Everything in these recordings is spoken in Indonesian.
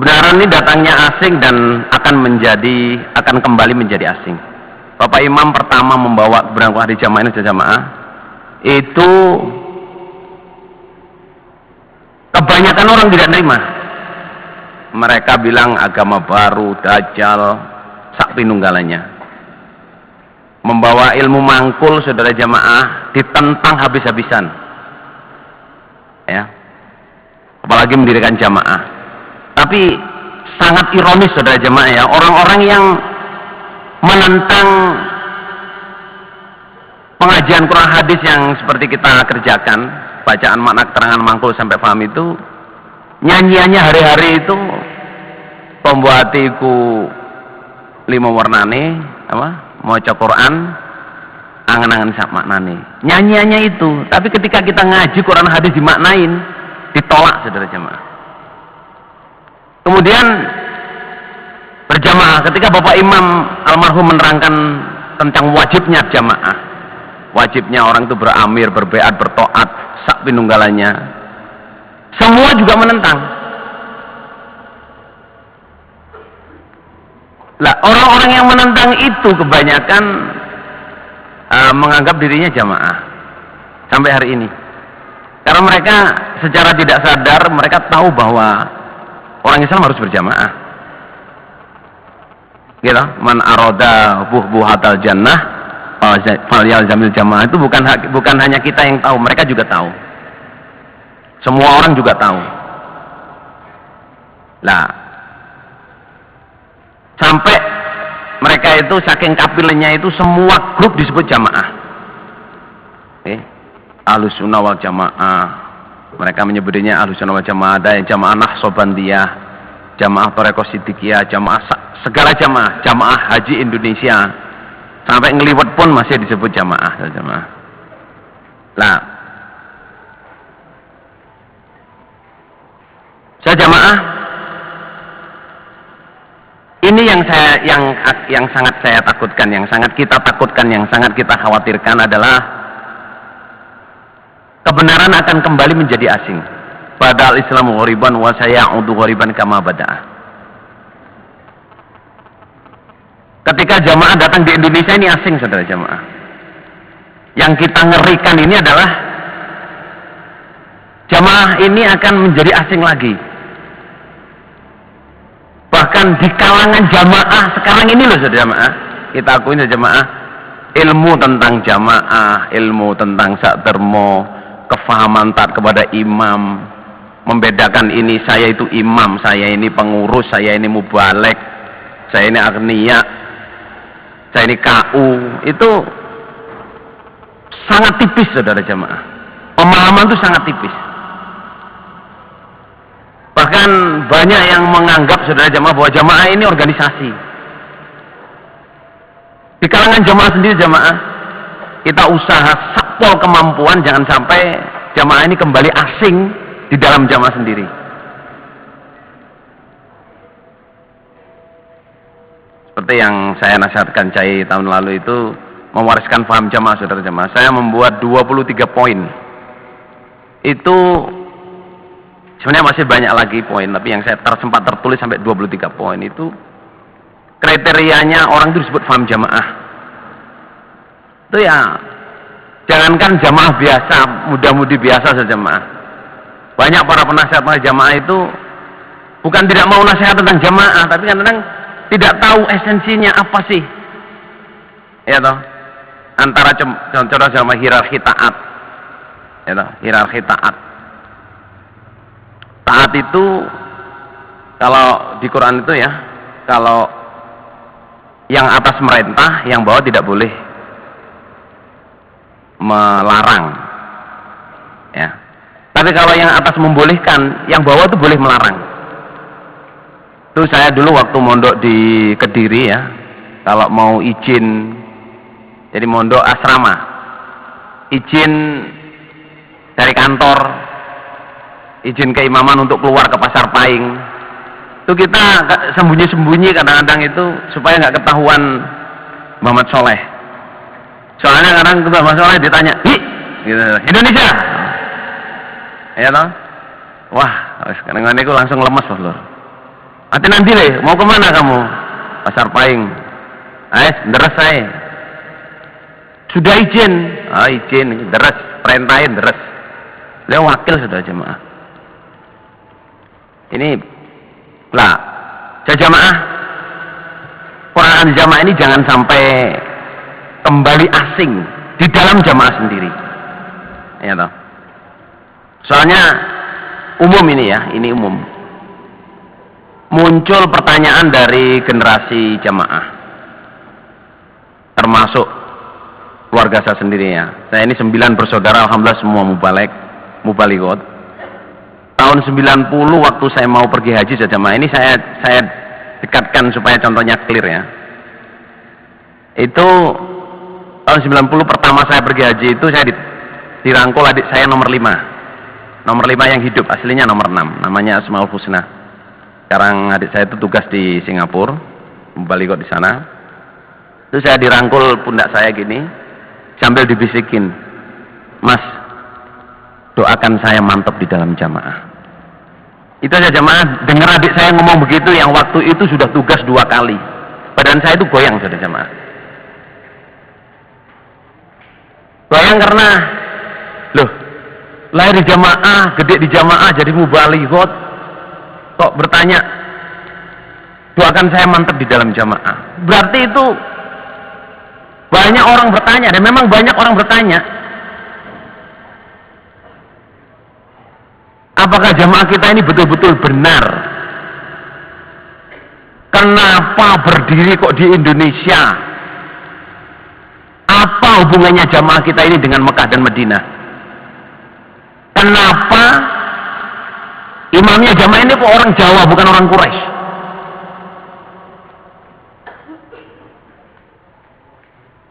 Kebenaran ini datangnya asing dan akan kembali menjadi asing. Bapak Imam pertama membawa kebenaran hari jamaah ini jamaah itu kebanyakan orang tidak nerima. Mereka bilang agama baru, dajjal, sak pinunggalannya. Membawa ilmu mangkul, saudara jamaah, ditentang habis-habisan. Ya. Apalagi mendirikan jamaah. Tapi sangat ironis saudara jemaah ya, orang-orang yang menentang pengajian Quran hadis yang seperti kita kerjakan, bacaan makna keterangan mangkul sampai paham itu, nyanyiannya hari-hari itu pembuat hatiku lima warnane apa maca Quran angan-angan sak maknane, nyanyiannya itu. Tapi ketika kita ngaji Quran hadis dimaknain, ditolak saudara jemaah. Kemudian berjamaah, ketika Bapak Imam almarhum menerangkan tentang wajibnya jamaah, wajibnya orang itu beramir, berbeat, bertoat, sak pinunggalannya, semua juga menentang. Lah orang-orang yang menentang itu kebanyakan menganggap dirinya jamaah sampai hari ini, karena mereka secara tidak sadar mereka tahu bahwa orang Islam harus berjamaah. Gitu. Man aroda buhatal jannah falyalzamil jamaah, itu bukan hanya kita yang tahu, mereka juga tahu. Semua orang juga tahu. Lah, sampai mereka itu saking kapilnya itu semua grup disebut jamaah. Ahlus sunnah wal jamaah. Mereka menyebutnya Ahlus Sunnah wal Jamaah, ada yang jamaah Nahsabandiyah, jamaah Thariqah Siddiqiyah, jamaah segala jamaah haji Indonesia, sampai ngeliwet pun masih disebut jamaah. Nah, saya jamaah ini yang sangat saya takutkan, yang sangat kita takutkan, yang sangat kita khawatirkan adalah kebenaran akan kembali menjadi asing. Padahal Islam ghoriban wa sayaudu ghoriban kama bada'a. Ketika jamaah datang di Indonesia ini asing saudara jamaah. Yang kita ngerikan ini adalah jamaah ini akan menjadi asing lagi. Bahkan di kalangan jamaah sekarang ini loh saudara jamaah, kita akuin saudara jamaah, ilmu tentang jamaah, ilmu tentang sakdermo, kefahaman taat kepada imam, membedakan ini saya itu imam, saya ini pengurus, saya ini mubalek, saya ini agniya, saya ini KU, itu sangat tipis saudara jamaah. Pemahaman itu sangat tipis. Bahkan banyak yang menganggap saudara jamaah bahwa jamaah ini organisasi. Di kalangan jamaah sendiri jamaah, kita usaha sakpol kemampuan jangan sampai jamaah ini kembali asing di dalam jamaah sendiri. Seperti yang saya nasihatkan Cai tahun lalu itu, mewariskan paham jamaah saudara jamaah. Saya membuat 23 poin. Itu sebenarnya masih banyak lagi poin, tapi yang saya sempat tertulis sampai 23 poin itu kriterianya orang itu disebut paham jamaah. Itu ya, jangankan jamaah biasa, muda-mudi biasa saja jamaah. Banyak para penasihat jamaah itu bukan tidak mau nasihat tentang jamaah, tapi kadang-kadang tidak tahu esensinya apa sih. Ya toh, antara contoh sama hierarki taat. Ya toh, hierarki taat. Taat itu kalau di Quran itu ya, kalau yang atas merintah, yang bawah tidak boleh melarang, ya. Tapi kalau yang atas membolehkan, yang bawah itu boleh melarang. Itu saya dulu waktu mondok di Kediri ya, kalau mau izin, jadi mondok asrama, izin dari kantor, izin keimaman untuk keluar ke pasar Paing, itu kita sembunyi-sembunyi kadang-kadang itu supaya nggak ketahuan Muhammad Soleh. Soalnya kadang Muhammad Soleh ditanya, "Hi, gitu, Indonesia." Ya toh? Wah, kadang-kadang itu langsung lemes loh. Ate nanti le, mau kemana kamu? Pasar Paing. Ais, deres saya. Sudah izin. Ah, izin, deres, perintahin deres. Beliau wakil sudah jemaah. Ini lah, jamaah. Perangan jamaah ini jangan sampai kembali asing di dalam jamaah sendiri. Ya toh. Soalnya umum ini ya, ini umum. Muncul pertanyaan dari generasi jamaah, termasuk keluarga saya sendiri ya. Saya ini 9 bersaudara, alhamdulillah semua mubalighat. Tahun 90 waktu saya mau pergi haji jamaah ini saya dekatkan supaya contohnya clear ya. Itu tahun 90 pertama saya pergi haji itu saya dirangkul adik saya nomor 5. Nomor 5 yang hidup, aslinya nomor 6, namanya Asmaul Husna. Sekarang adik saya itu tugas di Singapura, mubalighat di sana. Itu saya dirangkul pundak saya gini, sambil dibisikin, Mas, doakan saya mantap di dalam jamaah. Itu aja jamaah, dengar adik saya ngomong begitu, yang waktu itu sudah tugas 2 kali. Badan saya itu goyang sudah jamaah. Goyang karena, loh, lahir di jamaah, gede di jamaah, jadi mubalighat. Kok bertanya, doakan saya mantap di dalam jamaah. Berarti itu banyak orang bertanya, dan memang banyak orang bertanya, apakah jamaah kita ini betul-betul benar? Kenapa berdiri kok di Indonesia? Apa hubungannya jamaah kita ini dengan Mekah dan Madinah? Kenapa imamnya jamaah ini kok orang Jawa bukan orang Quraisy?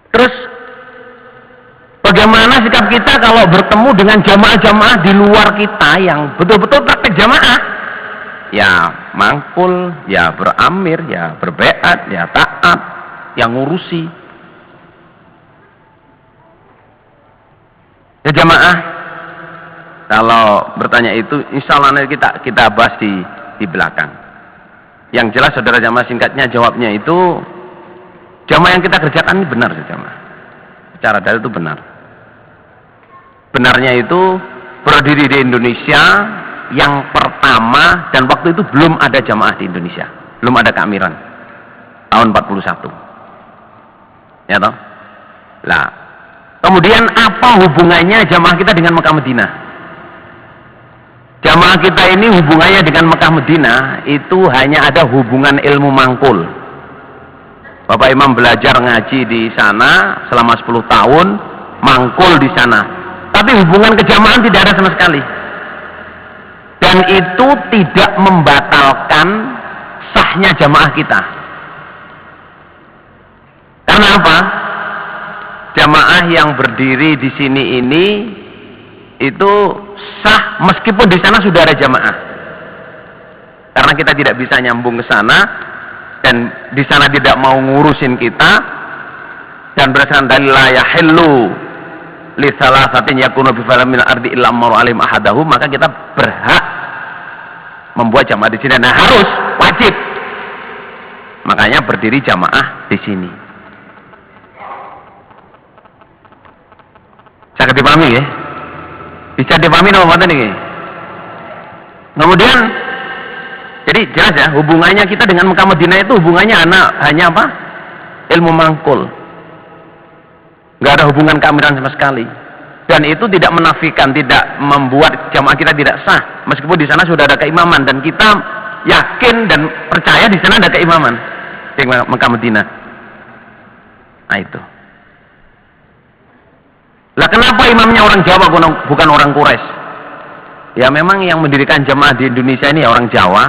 Terus bagaimana sikap kita kalau bertemu dengan jamaah-jamaah di luar kita yang betul-betul praktek jamaah? Ya mangkul, ya beramir, ya berbeat, ya taat, yang ngurusi. Ya jamaah, kalau bertanya itu, insya Allah kita bahas di belakang. Yang jelas saudara jamaah, singkatnya jawabnya itu, jamaah yang kita kerjakan ini benar jamaah. Secara dalil itu benar. Benarnya itu berdiri di Indonesia yang pertama, dan waktu itu belum ada jamaah di Indonesia, belum ada keamiran. Tahun 41. Ya toh? Lah, kemudian apa hubungannya jamaah kita dengan Mekah Madinah? Jamaah kita ini hubungannya dengan Mekah Madinah itu hanya ada hubungan ilmu mangkul. Bapak Imam belajar ngaji di sana selama 10 tahun, mangkul di sana. Tapi hubungan kejamahan tidak ada sama sekali. Dan itu tidak membatalkan sahnya jamaah kita. Karena apa? Jamaah yang berdiri di sini ini itu sah meskipun di sana sudah ada jamaah. Karena kita tidak bisa nyambung ke sana dan di sana tidak mau ngurusin kita, dan berdasarkan dalil la yahillu li salasatin yakunu bi falamil ardi illa amru alim ahadahu, maka kita berhak membuat jamaah di sini. Nah, harus wajib. Makanya berdiri jamaah di sini. Saya dipahami ya? Bisa dipahami apa ini? Kemudian jadi jelas ya, hubungannya kita dengan Mekah Madinah itu hubungannya hanya apa? Ilmu mangkul. Nggak ada hubungan keamiran sama sekali. Dan itu tidak menafikan, tidak membuat jamaah kita tidak sah, meskipun di sana sudah ada keimaman dan kita yakin dan percaya di sana ada keimaman di Mekah Madinah. Nah itu. Lah kenapa imamnya orang Jawa bukan orang Quraisy? Ya memang yang mendirikan jamaah di Indonesia ini orang Jawa,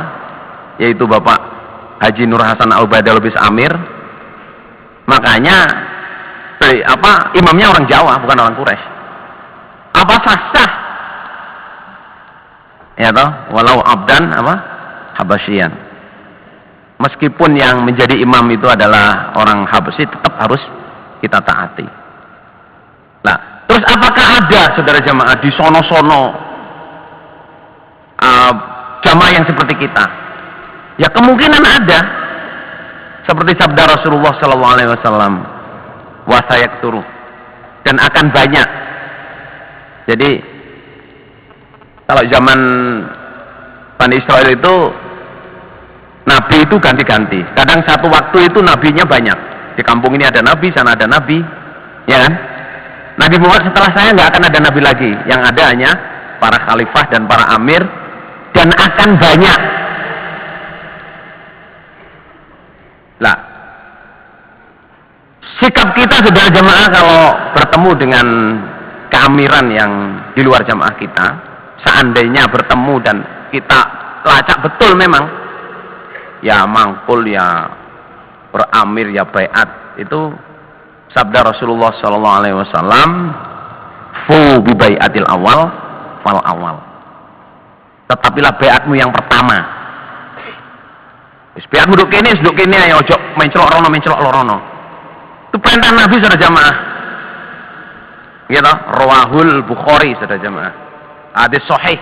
yaitu Bapak Haji Nur Hasan Al-Ubaidah Lubis Amir. Makanya imamnya orang Jawa bukan orang Quraisy. Apa sah? Ya toh, walau abdan Habasyian. Meskipun yang menjadi imam itu adalah orang Habasyi, tetap harus kita taati. Nah, terus apakah ada saudara jamaah di sono-sono jamaah yang seperti kita, Ya kemungkinan ada. Seperti sabda Rasulullah SAW, wa sayakturu, dan akan banyak. Jadi kalau zaman Bani Israel itu nabi itu ganti-ganti. Kadang satu waktu itu nabinya banyak. Di kampung ini ada nabi, sana ada nabi, ya kan? Nabi Muhammad setelah saya nggak akan ada nabi lagi. Yang ada hanya para khalifah dan para amir, dan akan banyak. Lah, sikap kita saudara jamaah kalau bertemu dengan keamiran yang di luar jamaah kita, seandainya bertemu dan kita lacak betul memang, ya mangkul, ya beramir, ya baiat, itu sabda Rasulullah SAW, fu bi baiatil awal fal awal. Tetapilah baiatmu yang pertama. Wis baiatmu duduk kene ayo ojo mencelok rono. Itu perintah Nabi saudara jamaah. Gitu, Rawahul Bukhari saudara jamaah. Hadis sahih.